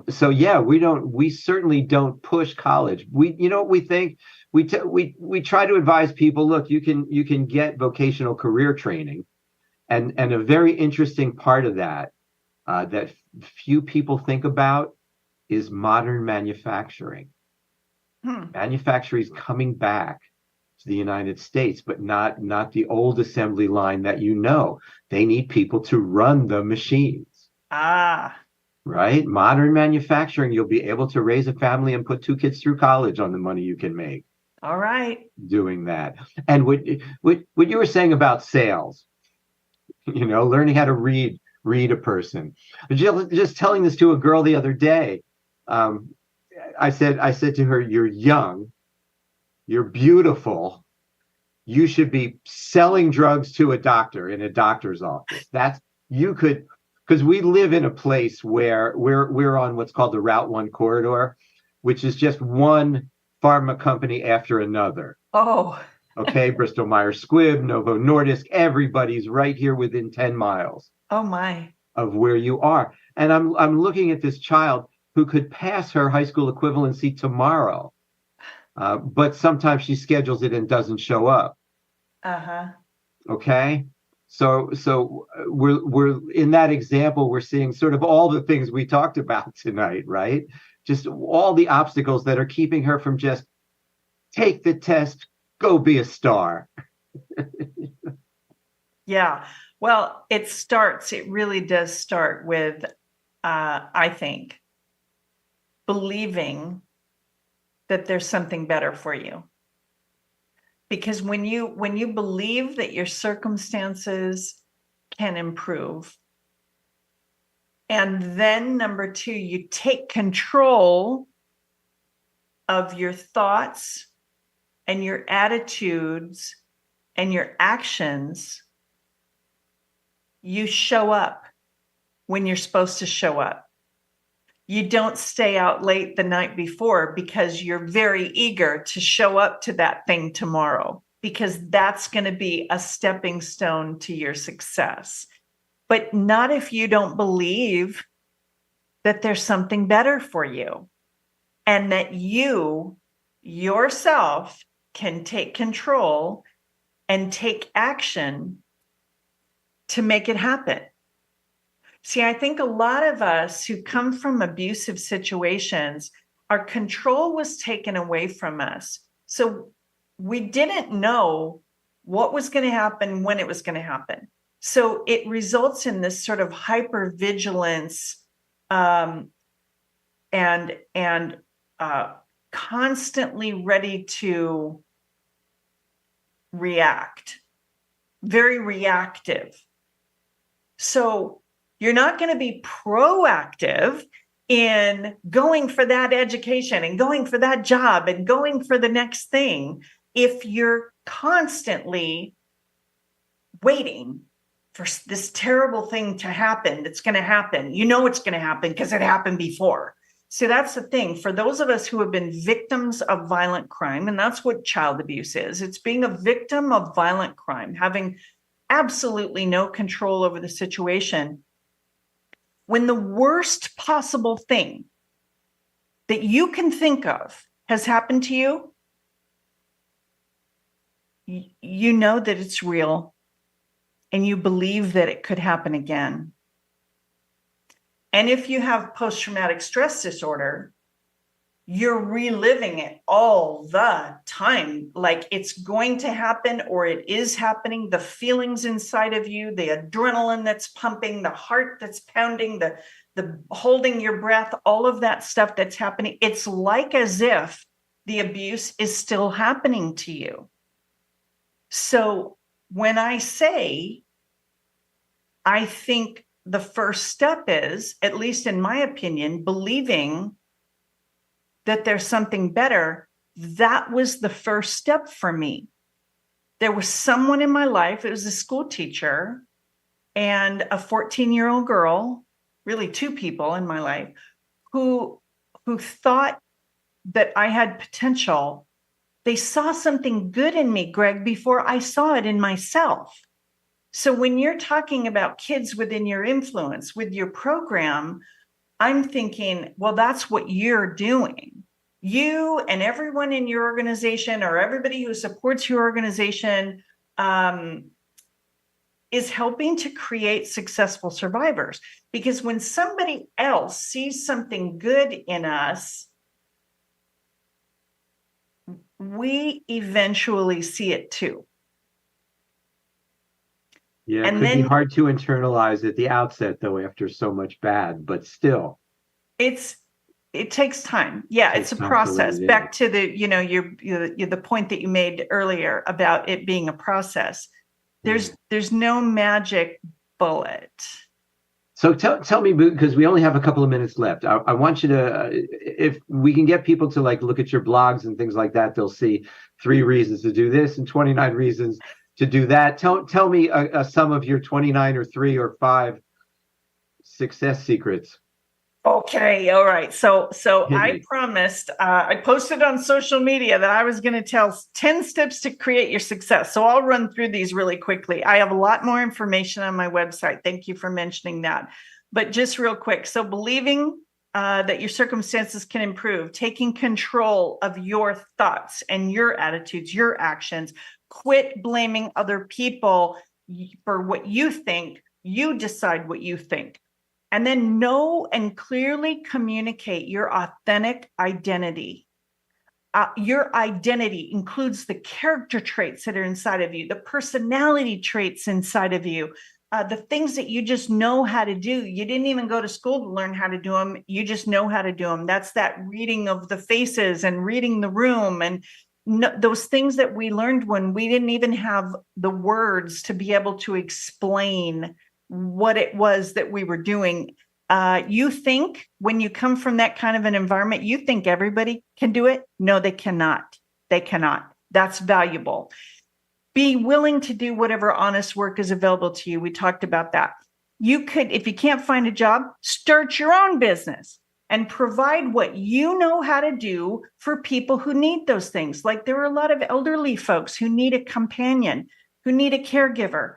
So yeah, we certainly don't push college. We think we try to advise people, look, you can get vocational career training, and a very interesting part of that that few people think about is modern manufacturing. Manufacturing is coming back to the United States, but not the old assembly line that they need people to run the machines. Right? Modern manufacturing, you'll be able to raise a family and put 2 kids through college on the money you can make. All right. Doing that. And what you were saying about sales, learning how to read a person. Just telling this to a girl the other day. I said to her, "You're young, you're beautiful, you should be selling drugs to a doctor in a doctor's office." Because we live in a place where we're on what's called the Route 1 corridor, which is just one pharma company after another. Oh. Okay, Bristol Myers Squibb, Novo Nordisk, everybody's right here within 10 miles. Oh my. Of where you are. And I'm looking at this child who could pass her high school equivalency tomorrow. But sometimes she schedules it and doesn't show up. Okay? So we're in that example, we're seeing sort of all the things we talked about tonight, right? Just all the obstacles that are keeping her from just take the test, go be a star. Yeah. Well, it really does start with, I think, believing that there's something better for you. Because when you believe that your circumstances can improve, and then number 2, you take control of your thoughts and your attitudes and your actions, you show up when you're supposed to show up. You don't stay out late the night before because you're very eager to show up to that thing tomorrow, because that's going to be a stepping stone to your success. But not if you don't believe that there's something better for you and that you yourself can take control and take action to make it happen. See, I think a lot of us who come from abusive situations, our control was taken away from us. So we didn't know what was going to happen, when it was going to happen. So it results in this sort of hypervigilance and constantly ready to react, very reactive. So you're not going to be proactive in going for that education and going for that job and going for the next thing if you're constantly waiting for this terrible thing to happen. That's going to happen. You know it's going to happen because it happened before. So that's the thing. For those of us who have been victims of violent crime, and that's what child abuse is, it's being a victim of violent crime, having absolutely no control over the situation. When the worst possible thing that you can think of has happened to you, you know that it's real and you believe that it could happen again. And if you have post-traumatic stress disorder, you're reliving it all the time, like it's going to happen or it is happening. The feelings inside of you, the adrenaline that's pumping, the heart that's pounding, the holding your breath, all of that stuff that's happening. It's like as if the abuse is still happening to you. So when I say, I think the first step is, at least in my opinion, believing that there's something better. That was the first step for me. There was someone in my life, it was a school teacher and a 14-year-old girl, really two people in my life, who thought that I had potential. They saw something good in me, Greg, before I saw it in myself. So when you're talking about kids within your influence, with your program, I'm thinking, well, that's what you're doing. You and everyone in your organization, or everybody who supports your organization, is helping to create successful survivors. Because when somebody else sees something good in us, we eventually see it too. Yeah, And it could then be hard to internalize at the outset, though, after so much bad, but still. it takes time. Yeah, Takes it's a time to let process. it in. Back to the, the point that you made earlier about it being a process. There's no magic bullet. So tell me, because we only have a couple of minutes left. I want you to, if we can get people to like look at your blogs and things like that, they'll see 3 reasons to do this and 29 reasons to do that. Tell me some of your 29 or 3 or 5 success secrets. Okay, all right. So Hit I me. promised, I posted on social media that I was going to tell 10 steps to create your success. So I'll run through these really quickly. I have a lot more information on my website. Thank you for mentioning that. But just real quick. So believing that your circumstances can improve, taking control of your thoughts and your attitudes, your actions, quit blaming other people for what you think. You decide what you think. And then know and clearly communicate your authentic identity. Your identity includes the character traits that are inside of you, the personality traits inside of you, the things that you just know how to do. You didn't even go to school to learn how to do them. You just know how to do them. That's that reading of the faces and reading the room, and those things that we learned when we didn't even have the words to be able to explain what it was that we were doing. You think when you come from that kind of an environment, you think everybody can do it. No, they cannot. They cannot. That's valuable. Be willing to do whatever honest work is available to you. We talked about that. You could, if you can't find a job, start your own business and provide what you know how to do for people who need those things. Like there are a lot of elderly folks who need a companion, who need a caregiver.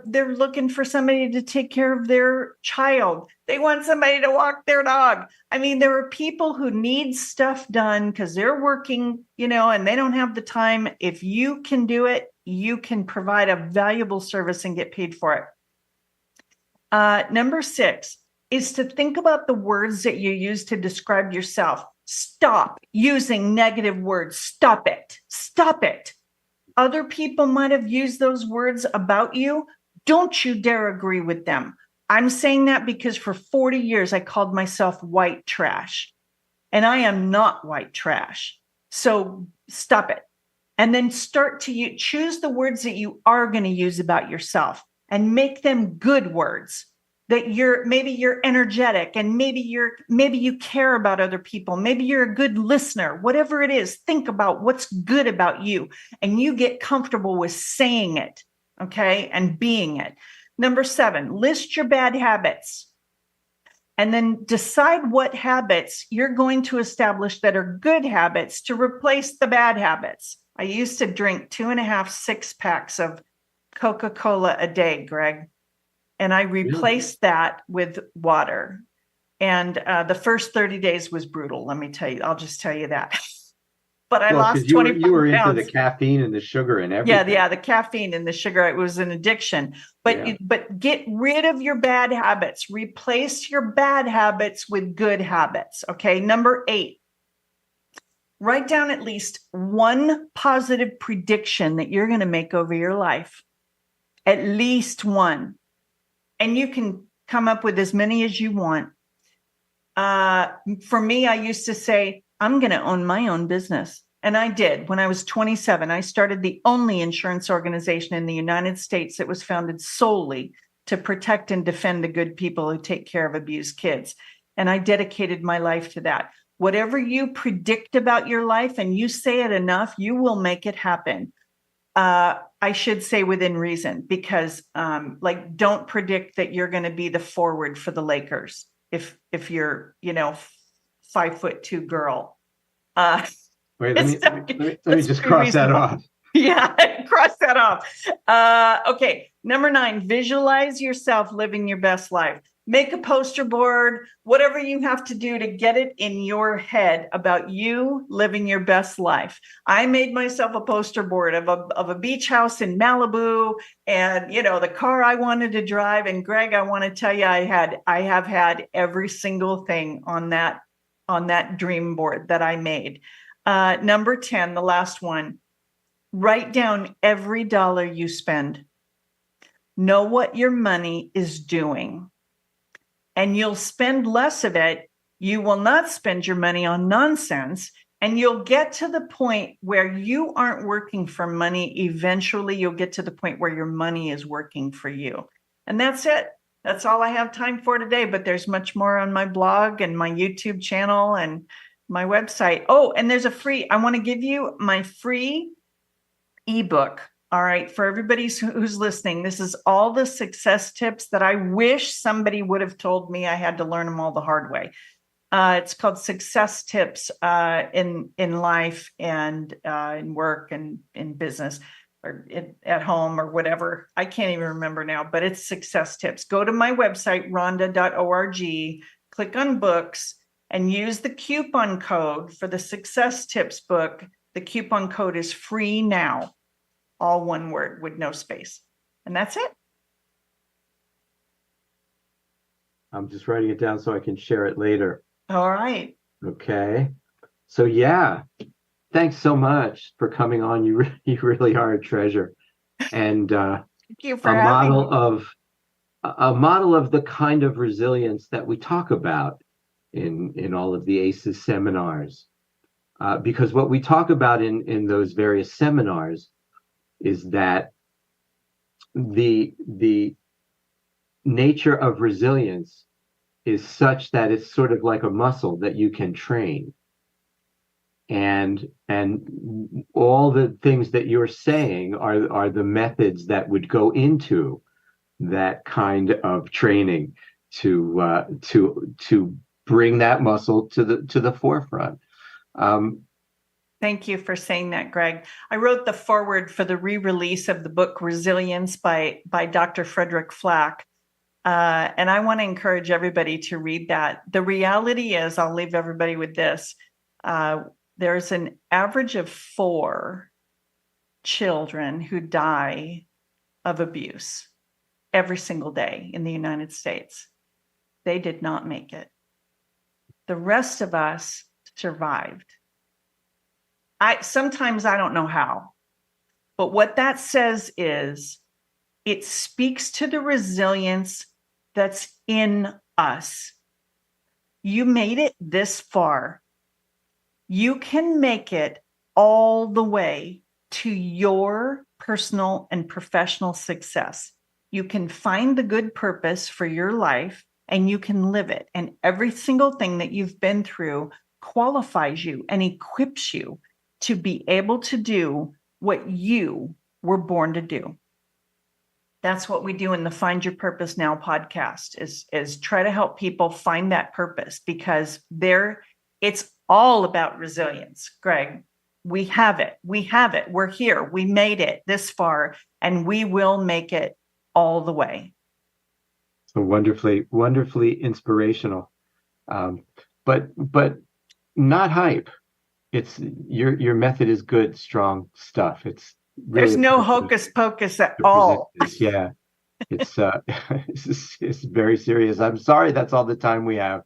They're looking for somebody to take care of their child. They want somebody to walk their dog. I mean, there are people who need stuff done because they're working, and they don't have the time. If you can do it, you can provide a valuable service and get paid for it. Number 6 is to think about the words that you use to describe yourself. Stop using negative words. Stop it. Stop it. Other people might have used those words about you. Don't you dare agree with them. I'm saying that because for 40 years, I called myself white trash, and I am not white trash. So stop it. And then start to choose the words that you are going to use about yourself and make them good words. That maybe you're energetic, and maybe you care about other people. Maybe you're a good listener. Whatever it is, think about what's good about you, and you get comfortable with saying it, okay, and being it. Number 7, list your bad habits, and then decide what habits you're going to establish that are good habits to replace the bad habits. I used to drink 2.5 6-packs of Coca-Cola a day, Greg. And I replaced that with water. And the first 30 days was brutal. Let me tell you, I'll just tell you that. But I lost 25 you were pounds. into the caffeine and the sugar and everything. Yeah, the caffeine and the sugar. It was an addiction. But get rid of your bad habits. Replace your bad habits with good habits. Okay. Number 8. Write down at least one positive prediction that you're going to make over your life. At least one. And you can come up with as many as you want. For me, I used to say, I'm going to own my own business. And I did. When I was 27, I started the only insurance organization in the United States that was founded solely to protect and defend the good people who take care of abused kids. And I dedicated my life to that. Whatever you predict about your life and you say it enough, you will make it happen. I should say within reason, because like, don't predict that you're going to be the forward for the Lakers if you're, 5'2" girl. Wait, let me just cross that off. Yeah, cross that off. Okay, number 9, visualize yourself living your best life. Make a poster board, whatever you have to do to get it in your head about you living your best life. I made myself a poster board of a beach house in Malibu and, the car I wanted to drive. And Greg, I want to tell you, I have had every single thing on that dream board that I made. Number 10, the last one, write down every dollar you spend. Know what your money is doing. And you'll spend less of it. You will not spend your money on nonsense. And you'll get to the point where you aren't working for money. Eventually, you'll get to the point where your money is working for you. And that's it. That's all I have time for today. But there's much more on my blog and my YouTube channel and my website. Oh, and there's I want to give you my free ebook. All right, for everybody who's listening, this is all the success tips that I wish somebody would have told me. I had to learn them all the hard way. It's called Success Tips in Life and in work and in business or at home or whatever. I can't even remember now, but it's Success Tips. Go to my website, rhonda.org, click on books, and use the coupon code for the Success Tips book. The coupon code is free now. All one word with no space. And that's it. I'm just writing it down so I can share it later. All right. Okay. So yeah, thanks so much for coming on. You really are a treasure. And Thank you for a having me. a model of the kind of resilience that we talk about in all of the ACEs seminars. Because what we talk about in those various seminars is that the nature of resilience is such that it's sort of like a muscle that you can train. And all the things that you're saying are the methods that would go into that kind of training to bring that muscle to the forefront. Thank you for saying that, Greg. I wrote the foreword for the re-release of the book Resilience by Dr. Frederick Flack. And I want to encourage everybody to read that. The reality is, I'll leave everybody with this. There's an average of 4 children who die of abuse every single day in the United States. They did not make it. The rest of us survived. Sometimes I don't know how, but what that says is it speaks to the resilience that's in us. You made it this far. You can make it all the way to your personal and professional success. You can find the good purpose for your life and you can live it. And every single thing that you've been through qualifies you and equips you to be able to do what you were born to do. That's what we do in the Find Your Purpose Now podcast is try to help people find that purpose, because it's all about resilience, Greg. We have it. We're here. We made it this far and we will make it all the way. So wonderfully inspirational. But not hype. It's your method is good, strong stuff. It's really there's no hocus pocus at all. Yeah, it's it's very serious. I'm sorry, that's all the time we have.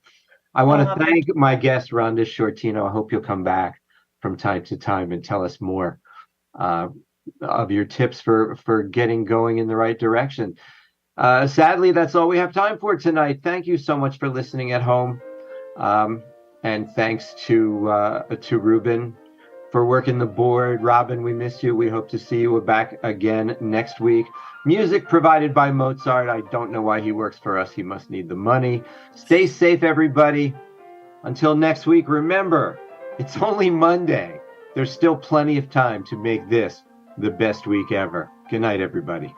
I want to thank my guest, Rhonda Sciortino. I hope you'll come back from time to time and tell us more of your tips for getting going in the right direction. Sadly, that's all we have time for tonight. Thank you so much for listening at home. And thanks to Ruben for working the board. Robin, we miss you. We hope to see you back again next week. Music provided by Mozart. I don't know why he works for us. He must need the money. Stay safe, everybody. Until next week, remember, it's only Monday. There's still plenty of time to make this the best week ever. Good night, everybody.